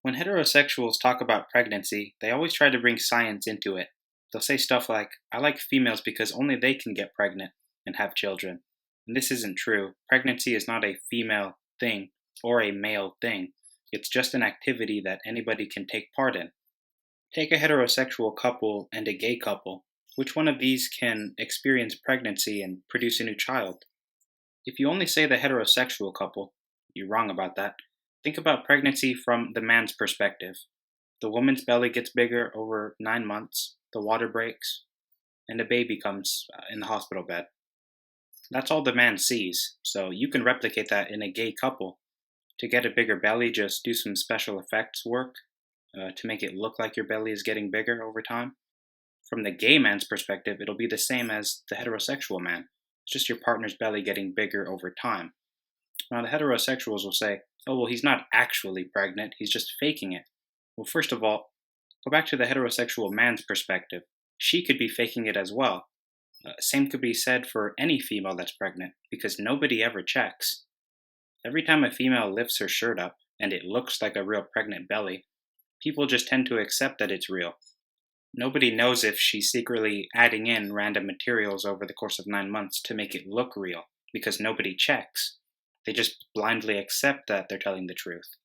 When heterosexuals talk about pregnancy, they always try to bring science into it. They'll say stuff like, I like females because only they can get pregnant and have children. And this isn't true. Pregnancy is not a female thing or a male thing. It's just an activity that anybody can take part in. Take a heterosexual couple and a gay couple. Which one of these can experience pregnancy and produce a new child? If you only say the heterosexual couple, you're wrong about that. Think about pregnancy from the man's perspective. The woman's belly gets bigger over 9 months, the water breaks, and a baby comes in the hospital bed. That's all the man sees, so you can replicate that in a gay couple. To get a bigger belly, just do some special effects work to make it look like your belly is getting bigger over time. From the gay man's perspective, it'll be the same as the heterosexual man. It's just your partner's belly getting bigger over time. Now, the heterosexuals will say, oh, well, he's not actually pregnant, he's just faking it. Well, first of all, go back to the heterosexual man's perspective. She could be faking it as well. Same could be said for any female that's pregnant, because nobody ever checks. Every time a female lifts her shirt up and it looks like a real pregnant belly, people just tend to accept that it's real. Nobody knows if she's secretly adding in random materials over the course of 9 months to make it look real, because nobody checks. They just blindly accept that they're telling the truth.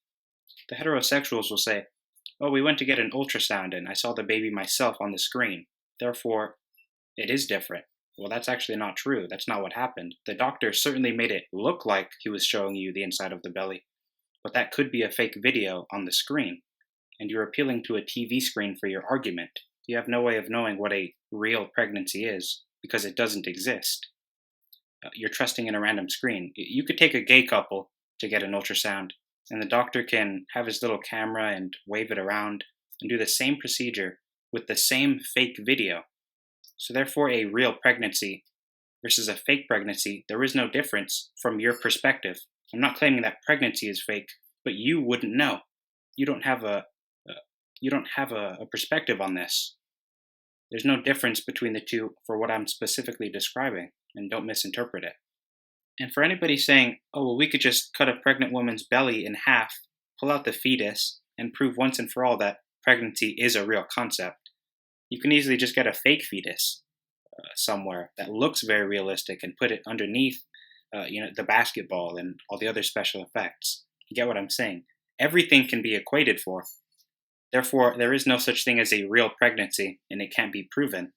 The heterosexuals will say, oh, we went to get an ultrasound and I saw the baby myself on the screen. Therefore, it is different. Well, that's actually not true. That's not what happened. The doctor certainly made it look like he was showing you the inside of the belly, but that could be a fake video on the screen, and you're appealing to a TV screen for your argument. You have no way of knowing what a real pregnancy is because it doesn't exist. You're trusting in a random screen. You could take a gay couple to get an ultrasound, and the doctor can have his little camera and wave it around and do the same procedure with the same fake video. So therefore, a real pregnancy versus a fake pregnancy, there is no difference from your perspective. I'm not claiming that pregnancy is fake, but you wouldn't know. You don't have a perspective on this. There's no difference between the two for what I'm specifically describing, and don't misinterpret it. And for anybody saying, oh, well, we could just cut a pregnant woman's belly in half, pull out the fetus, and prove once and for all that pregnancy is a real concept, you can easily just get a fake fetus somewhere that looks very realistic and put it underneath the basketball and all the other special effects. You get what I'm saying? Everything can be equated for. Therefore, there is no such thing as a real pregnancy, and it can't be proven.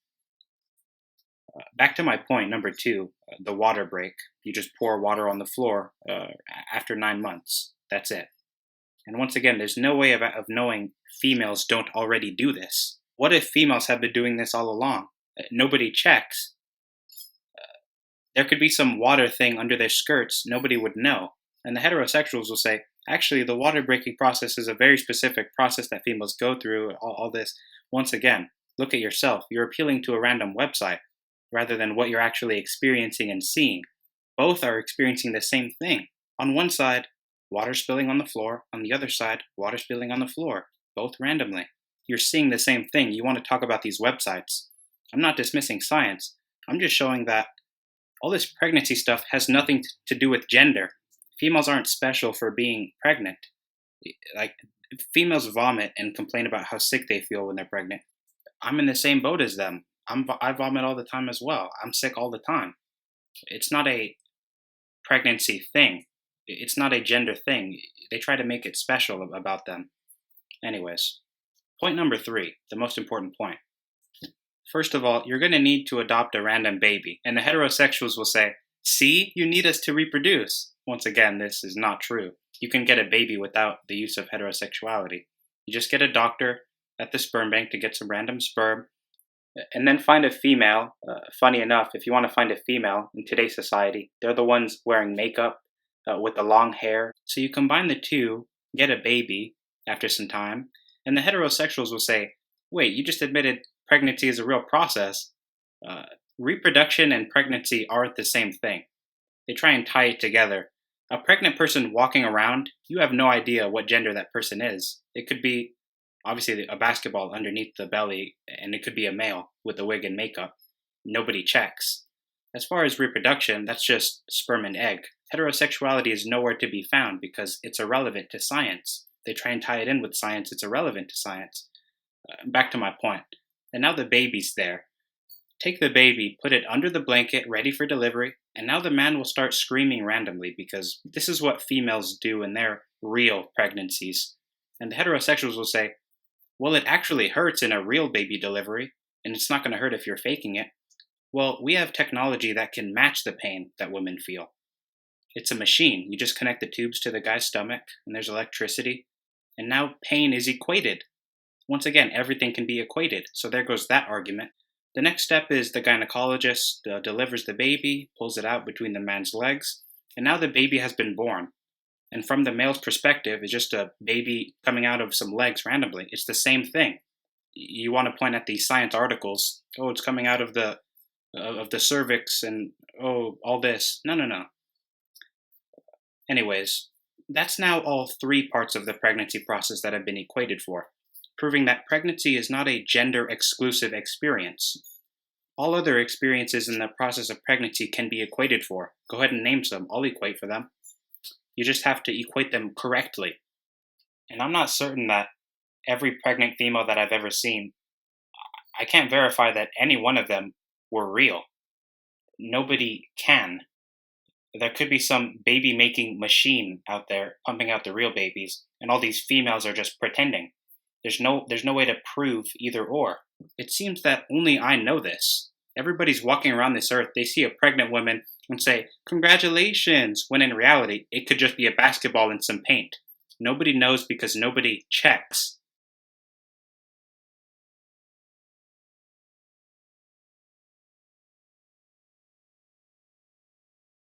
Back to my point, number two, the water break. You just pour water on the floor after 9 months. That's it. And once again, there's no way of knowing females don't already do this. What if females have been doing this all along? Nobody checks. There could be some water thing under their skirts. Nobody would know. And the heterosexuals will say, actually, the water breaking process is a very specific process that females go through, all this. Once again, look at yourself. You're appealing to a random website rather than what you're actually experiencing and seeing. Both are experiencing the same thing. On one side, water spilling on the floor. On the other side, water spilling on the floor. Both randomly. You're seeing the same thing. You want to talk about these websites. I'm not dismissing science. I'm just showing that all this pregnancy stuff has nothing to do with gender. Females aren't special for being pregnant. Like, females vomit and complain about how sick they feel when they're pregnant. I'm in the same boat as them. I vomit all the time as well. I'm sick all the time. It's not a pregnancy thing. It's not a gender thing. They try to make it special about them. Anyways, point number three, the most important point. First of all, you're going to need to adopt a random baby. And the heterosexuals will say, see, you need us to reproduce. Once again, this is not true. You can get a baby without the use of heterosexuality. You just get a doctor at the sperm bank to get some random sperm, and then find a female. Funny enough, if you want to find a female in today's society, they're the ones wearing makeup with the long hair. So you combine the two, get a baby after some time, and the heterosexuals will say, wait, you just admitted pregnancy is a real process. Reproduction and pregnancy aren't the same thing. They try and tie it together. A pregnant person walking around, you have no idea what gender that person is. It could be, obviously, a basketball underneath the belly, and it could be a male with a wig and makeup. Nobody checks. As far as reproduction, that's just sperm and egg. Heterosexuality is nowhere to be found because it's irrelevant to science. they try and tie it in with science. It's irrelevant to science. Back to my point. And now the baby's there. Take the baby, put it under the blanket, ready for delivery, and now the man will start screaming randomly because this is what females do in their real pregnancies. And the heterosexuals will say, well, it actually hurts in a real baby delivery, and it's not going to hurt if you're faking it. Well, we have technology that can match the pain that women feel. It's a machine. You just connect the tubes to the guy's stomach, and there's electricity, and now pain is equated. Once again, everything can be equated, so there goes that argument. The next step is the gynecologist delivers the baby, pulls it out between the man's legs, and now the baby has been born. And from the male's perspective, it's just a baby coming out of some legs randomly. It's the same thing. You want to point at these science articles. Oh, it's coming out of the cervix, and oh, all this. No. Anyways, that's now all three parts of the pregnancy process that have been equated for, proving that pregnancy is not a gender-exclusive experience. All other experiences in the process of pregnancy can be equated for. Go ahead and name some. I'll equate for them. You just have to equate them correctly. And I'm not certain that every pregnant female that I've ever seen, I can't verify that any one of them were real. Nobody can. There could be some baby-making machine out there pumping out the real babies, and all these females are just pretending. There's no way to prove either or. It seems that only I know this. Everybody's walking around this earth, they see a pregnant woman and say, "Congratulations," when in reality, it could just be a basketball and some paint. Nobody knows because nobody checks.